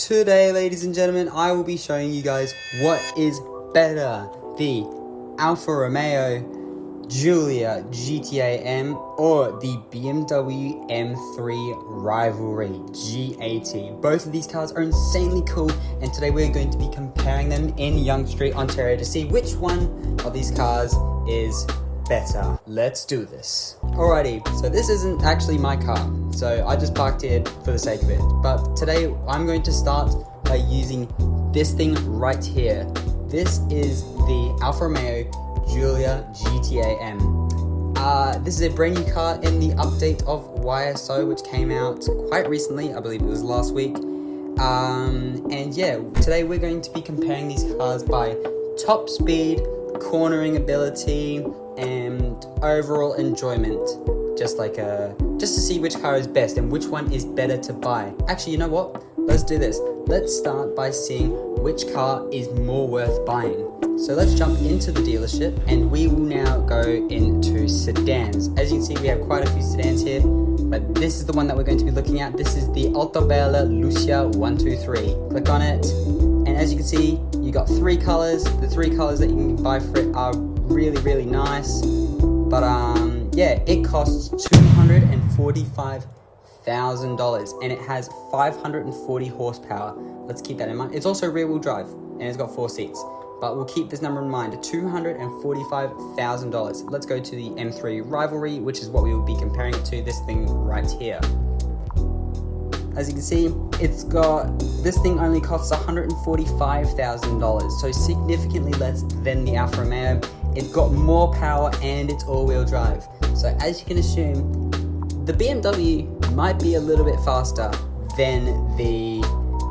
Today, ladies and gentlemen, I will be showing you guys what is better, the Alfa Romeo Giulia GTA M or the BMW M3 rivalry G80. Both of these cars are insanely cool, and today we're going to be comparing them in Yonge Street, Ontario to see which one of these cars is better. Let's do this. Alrighty, so this isn't actually my car, so I just parked it for the sake of it. But today I'm going to start by using this thing right here. This is the Alfa Romeo Giulia GTA M. This is a brand new car in the update of YSO, which came out quite recently. I believe it was last week. And yeah, today we're going to be comparing these cars by top speed, cornering ability, and overall enjoyment. Just to see which car is best and which one is better to buy. Actually, you know what? Let's do this. Let's start by seeing which car is more worth buying. So let's jump into the dealership and we will now go into sedans. As you can see, we have quite a few sedans here, but this is the one that we're going to be looking at. This is the Bella Lucia 123. Click on it, and as you can see, you got three colors. The three colors that you can buy for it are really nice, but yeah, it costs $245,000 and it has 540 horsepower. Let's keep that in mind. It's also rear wheel drive and it's got 4 seats, but we'll keep this number in mind, $245,000. Let's go to the M3 rivalry, which is what we will be comparing it to, this thing right here. As you can see, this thing only costs $145,000, so significantly less than the Alfa Romeo. It's got more power and it's all-wheel drive. So as you can assume, the BMW might be a little bit faster than the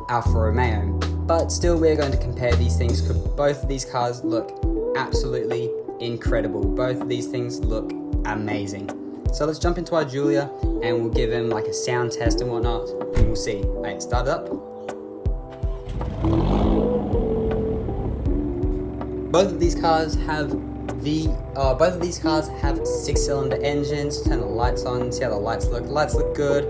Alfa Romeo, but still we're going to compare these things because both of these cars look absolutely incredible. Both of these things look amazing. So let's jump into our Giulia and we'll give him like a sound test and whatnot, and we'll see. Alright, start it up. Both of these cars have 6-cylinder engines. Turn the lights on, see how the lights look. The lights look good.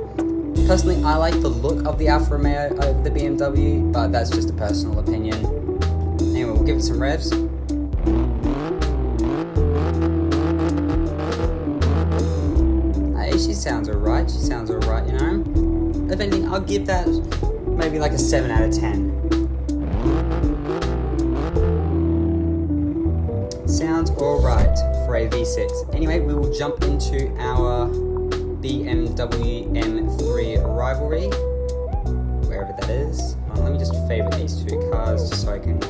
Personally, I like the look of the Alfa Romeo over the BMW, but that's just a personal opinion. Anyway, we'll give it some revs. She sounds alright, you know. If anything, I'll give that maybe like a 7 out of 10. Sounds alright for a V6. Anyway, we will jump into our BMW M3 rivalry, wherever that is. Let me just favorite these two cars just so I can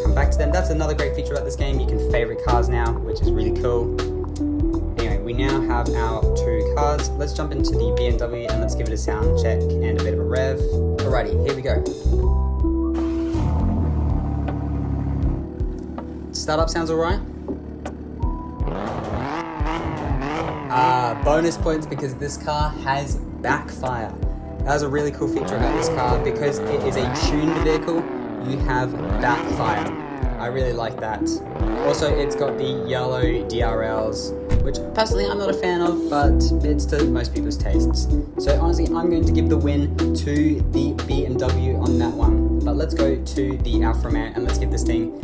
come back to them. That's another great feature about this game. You can favorite cars now, which is really cool. We now have our two cars. Let's jump into the BMW and let's give it a sound check and a bit of a rev. Alrighty, here we go. Startup sounds alright. Bonus points because this car has backfire. That's a really cool feature about this car. Because it is a tuned vehicle, you have backfire. I really like that. Also, it's got the yellow DRLs, which personally I'm not a fan of, but it's to most people's tastes. So honestly, I'm going to give the win to the BMW on that one. But let's go to the Alfa Romeo and let's give this thing,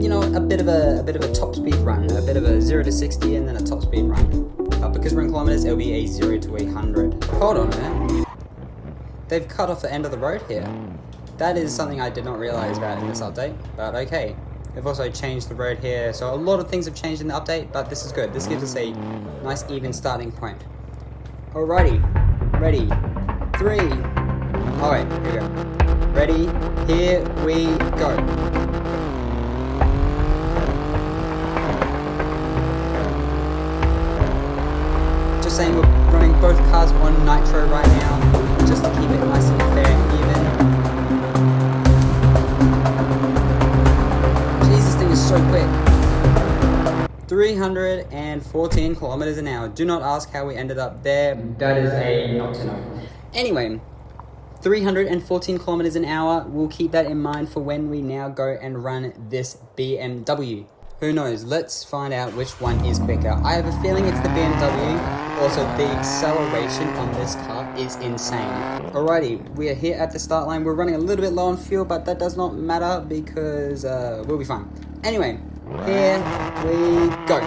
you know, a bit of a top speed run, a bit of a 0 to 60 and then a top speed run. But because we're in kilometers, it'll be a 0 to 100. Hold on a minute. They've cut off the end of the road here. That is something I did not realize about in this update, but okay. They've also changed the road here, so a lot of things have changed in the update, but this is good. This gives us a nice even starting point. Alrighty, ready, 3, alright, here we go. Ready, here we go. Just saying, we're running both cars on nitro right now, just to keep it nice and fair and even. So quick. 314 kilometers an hour. Do not ask how we ended up there. That is a not to know. Anyway, 314 kilometers an hour. We'll keep that in mind for when we now go and run this BMW. Who knows? Let's find out which one is quicker. I have a feeling it's the BMW. Also, the acceleration on this car is insane. Alrighty, we are here at the start line. We're running a little bit low on fuel, but that does not matter because we'll be fine. Anyway, here we go.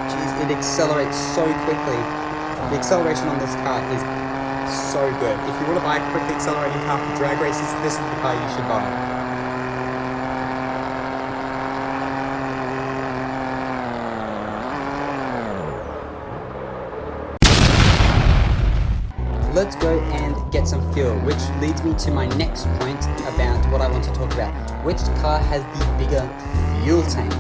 Jeez, it accelerates so quickly. The acceleration on this car is so good. If you want to buy a quickly accelerating car for drag races, this is the car you should buy. Let's go and get some fuel, which leads me to my next point about what I want to talk about. Which car has the bigger fuel tank?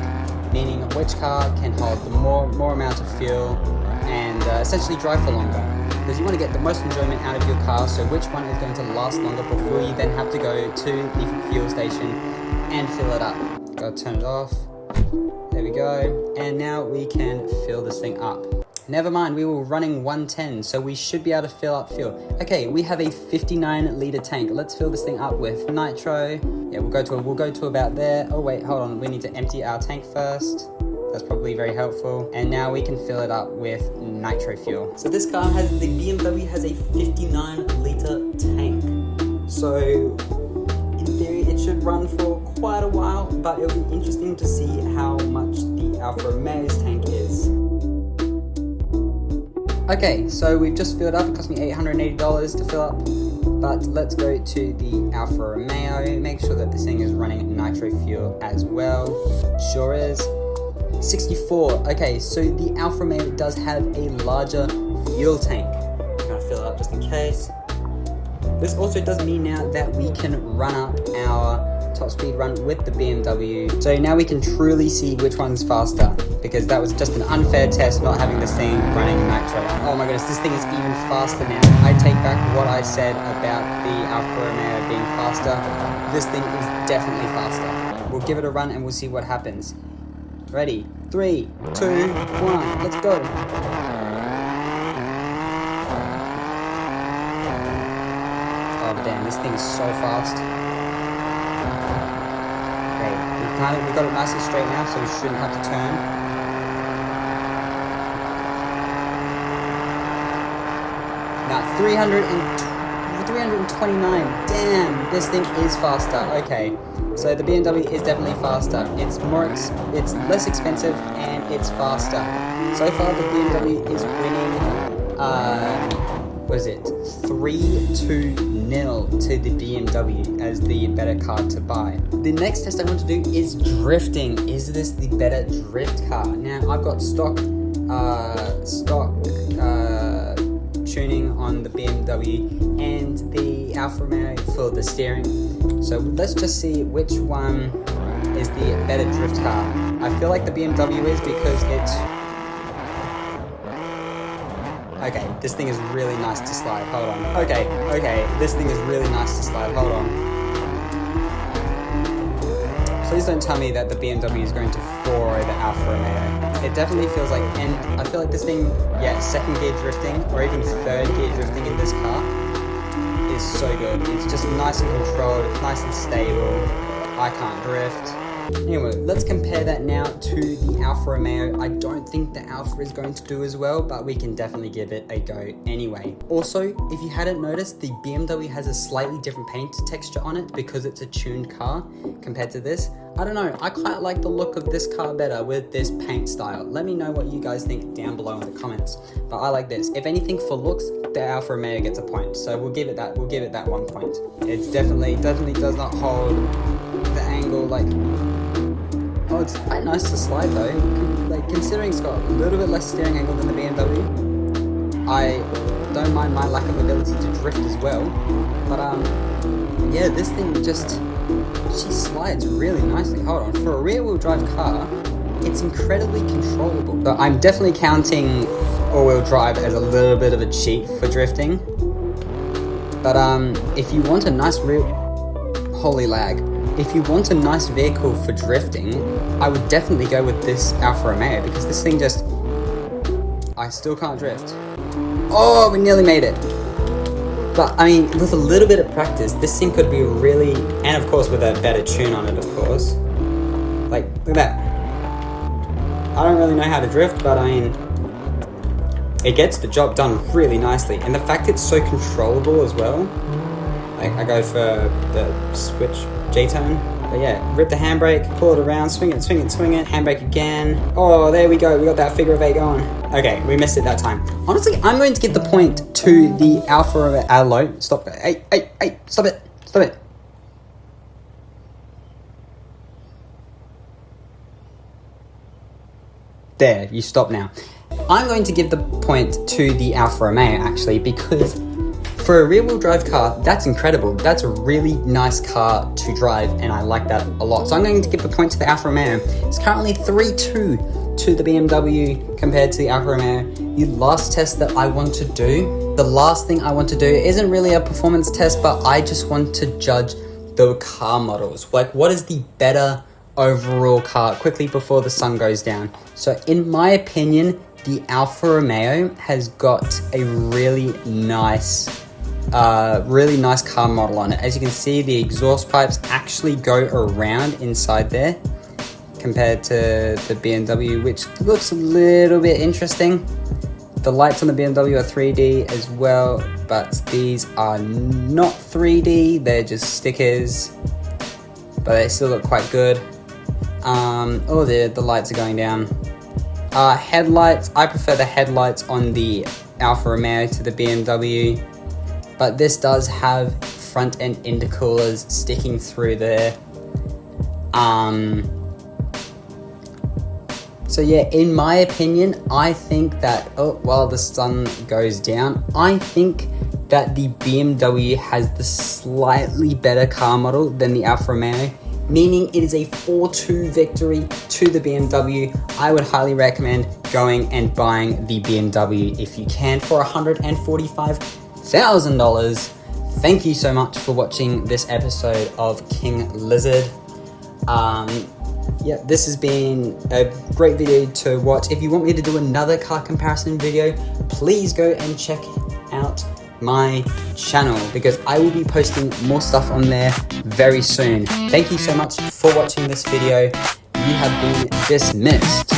Meaning which car can hold the more amount of fuel and essentially drive for longer. Because you want to get the most enjoyment out of your car, so which one is going to last longer before you then have to go to the fuel station and fill it up. Gotta turn it off. There we go. And now we can fill this thing up. Never mind, we were running 110, so we should be able to fill up fuel. Okay, we have a 59 litre tank. Let's fill this thing up with nitro. Yeah, we'll go to about there. Oh wait, hold on, we need to empty our tank first. That's probably very helpful. And now we can fill it up with nitro fuel. So this car has, the BMW has a 59 litre tank. So in theory, it should run for quite a while, but it'll be interesting to see how much the Alfa Romeo's tank is. Okay, so we've just filled up. It cost me $880 to fill up, but let's go to the Alfa Romeo. Make sure that this thing is running nitro fuel as well. Sure is. 64. Okay, so the Alfa Romeo does have a larger fuel tank. I'm gonna fill it up just in case. This also does mean now that we can run up our top speed run with the BMW. So now we can truly see which one's faster, because that was just an unfair test not having this thing running nitro. Oh my goodness, this thing is even faster now. I take back what I said about the Alfa Romeo being faster. This thing is definitely faster. We'll give it a run and we'll see what happens. Ready? 3, 2, 1, let's go. Oh damn, this thing is so fast. We've got it nice and straight now, so we shouldn't have to turn. Now 329. Damn, this thing is faster. Okay, so the BMW is definitely faster. It's less expensive and it's faster. So far, the BMW is winning. What is it? 3-0 to the BMW as the better car to buy. The next test I want to do is drifting. Is this the better drift car? Now I've got stock tuning on the BMW and the Alfa Romeo for the steering. So let's just see which one is the better drift car. I feel like the BMW is, because it's... Okay, this thing is really nice to slide. Hold on. Okay, this thing is really nice to slide. Hold on. Please don't tell me that the BMW is going to floor the Alfa Romeo. It definitely feels like, and I feel like this thing, yeah, second gear drifting or even third gear drifting in this car is so good. It's just nice and controlled, it's nice and stable. I can't drift. Anyway, let's compare that now to the Alfa Romeo. I don't think the Alfa is going to do as well, but we can definitely give it a go anyway. Also, if you hadn't noticed, the BMW has a slightly different paint texture on it because it's a tuned car compared to this. I don't know, I quite like the look of this car better with this paint style. Let me know what you guys think down below in the comments. But I like this. If anything, for looks, the Alfa Romeo gets a point. So we'll give it that 1 point. It's definitely does not hold the angle like... Oh, it's quite nice to slide though. Like, considering it's got a little bit less steering angle than the BMW, I don't mind my lack of ability to drift as well. But yeah, this thing just, she slides really nicely. Hold on, for a rear-wheel drive car, it's incredibly controllable. So I'm definitely counting all-wheel drive as a little bit of a cheat for drifting. But if you want a nice holy lag. If you want a nice vehicle for drifting, I would definitely go with this Alfa Romeo, because this thing just... I still can't drift. Oh, we nearly made it. But, I mean, with a little bit of practice, this thing could be really... And, of course, with a better tune on it, of course. Like, look at that. I don't really know how to drift, but I mean, it gets the job done really nicely. And the fact it's so controllable as well. Like, I go for the switch J-turn. But yeah, rip the handbrake, pull it around, swing it, handbrake again. Oh, there we go. We got that figure of 8 going. Okay, we missed it that time. Honestly, I'm going to give the point to the Alfa Romeo. Stop. Hey, stop it. There, you stop now. I'm going to give the point to the Alfa Romeo, actually, because for a rear-wheel drive car, that's incredible. That's a really nice car to drive, and I like that a lot. So I'm going to give the point to the Alfa Romeo. It's currently 3-2 to the BMW compared to the Alfa Romeo. The last test that I want to do, the last thing I want to do isn't really a performance test, but I just want to judge the car models. Like, what is the better overall car car before the sun goes down? So in my opinion, the Alfa Romeo has got a really nice car model on it. As you can see, the exhaust pipes actually go around inside there compared to the BMW, which looks a little bit interesting. The lights on the BMW are 3D as well, but these are not 3D, they're just stickers, but they still look quite good. Oh, the lights are going down. Headlights, I prefer the headlights on the Alfa Romeo to the BMW, but this does have front end intercoolers sticking through there. So yeah, in my opinion, I think that, while the sun goes down, I think that the BMW has the slightly better car model than the Alfa Romeo, meaning it is a 4-2 victory to the BMW. I would highly recommend going and buying the BMW if you can for $145,000. Thank you so much for watching this episode of King Lizard. Yeah, this has been a great video to watch. If you want me to do another car comparison video, please go and check out my channel, because I will be posting more stuff on there very soon. Thank you so much for watching this video. You have been dismissed.